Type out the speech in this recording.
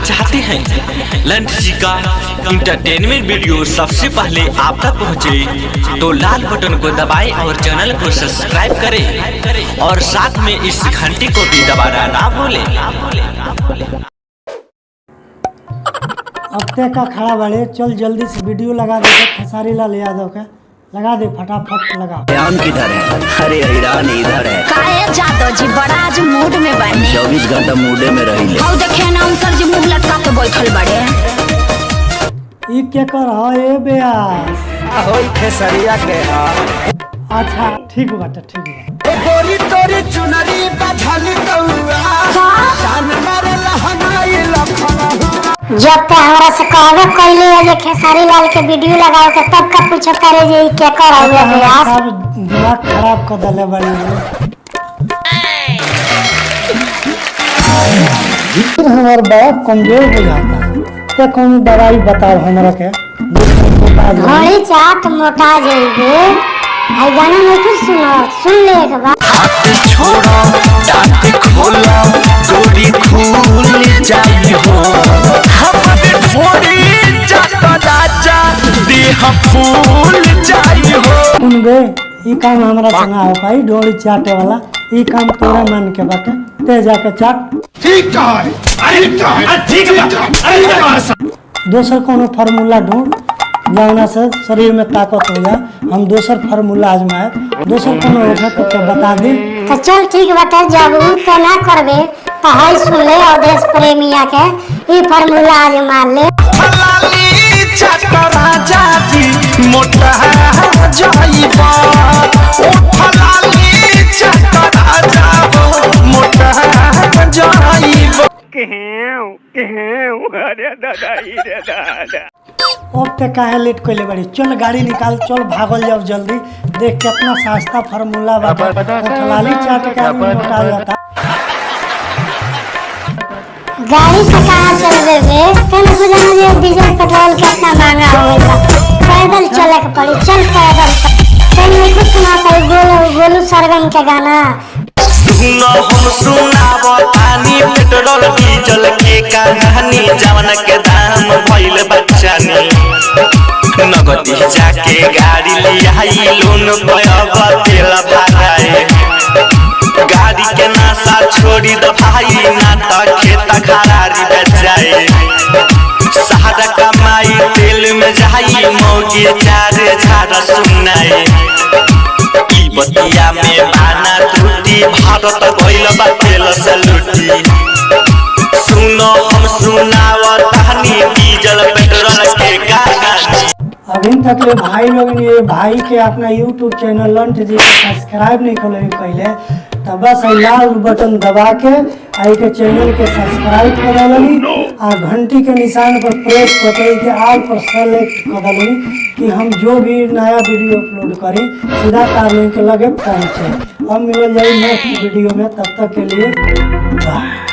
चाहते हैं लंच जी का इंटरटेनमेंट वीडियो सबसे पहले आप तक पहुंचे तो लाल बटन को दबाएं और चैनल को सब्सक्राइब करें और साथ में इस घंटी को भी दबाना ना भूलें। अब तक का खड़ा बड़े, चल जल्दी से वीडियो लगा दे। खेसारी लाल यादव के लगा दे, फटाफट लगा। ईरान किधर है? अरे ईरान इधर है। काहे जादव जी बड़ा आज मूड में बने। 24 घंटा मूडे में रहिले। आओ देखे ना सर जी मुंह लटका के बैठल बड़े। ई के कर ए बेयास होई खेसरिया के। अच्छा ठीक बात, ठीक बा। ए गोरी तोरी चुनरी बधल कौआ जान मारे लहनाई लखना। जब ते हमरा से कहबे कइले है जे खेसारी लाल के वीडियो लगाओ के तब का पूछो करे जे ई के कर हुए बेयास। सब दिमाग खराब कर देले बड़ी। हमार बाप कमजोर हो जाता है तो कौन दवाई बताओ हमरा के। घोड़ी चाट मोटा जइबे। आई गाना में कुछ सुन ले एक बार। हाथ छोड़ो दांत खोलो गोरी खुल जाई हो। हमरे थोड़ी जाता राजा देह फूल जाई हो। सुन बे, ई काम हमरा से ना हो पाई। ढोली चाटे वाला ई काम तोरा मन के बाटे, ते जाके चाट। ठीक है, ठीक है। दोसर कोनो फार्मूला ढूंढ जौना से शरीर में ताकत हो जाए। हम दोसर फार्मूला आजमाए, दोसर कोनो होगा तो बता दे। तो चल ठीक बाटे, जब ऊ तो ना करबे तो हाय सुन ले अवधेश प्रेमिया के ई फार्मूला आजमा ले। फलाली चाटा राजा जी मोटा जाइबा। ओ फलाली चाटा राजा मोटा जाइबा। अरे दादा रे दादा। अब ते काहे लेट कइले बड़ी? चल गाड़ी निकाल, चल भागल जाओ जल्दी। देख कितना सस्ता फार्मूला बाटे। फलाली चाट के आदमी मोटा जाता। गाड़ी से कहाँ चलबे बे? तने बुझाना जे डीजल पेट्रोल कितना महंगा हो गया। पैदल चले के पड़ी, चल पैदल। तने कुछ सुना पाई गोलू सरगम के गाना। सुनो हम सुनावो पानी पेट्रोल डीजल के कहानी जवन के दाम भइल बच्चानी। नगदी जाके गाड़ी लियाई लोन पयब तेल भराए। गाड़ी के नासा छोड़ी द भाई ना त खेत खरारी बेचाए। सहारा कमाई तेल में जाई मौगी चारे झाड़ा सुनाए। बतिया में बाना त्रुटि भारत गइल बा तेल से लुटी। सुनो हम सुनावत कहानी डीजल पेट्रोल के कहानी। अभी तक ले भाई लोग ने भाई के अपना YouTube चैनल लंच जी सब्सक्राइब नहीं कइले तो बस लाल बटन दबा के आई के चैनल के सब्सक्राइब कर लेनी और घंटी के निशान पर प्रेस करके के आल पर सेलेक्ट कर लेनी कि हम जो भी नया वीडियो अपलोड करी सीधा तार लिंक लगे पहुंचे। अब मिल जाए नेक्स्ट वीडियो में, तब तक के लिए बाय।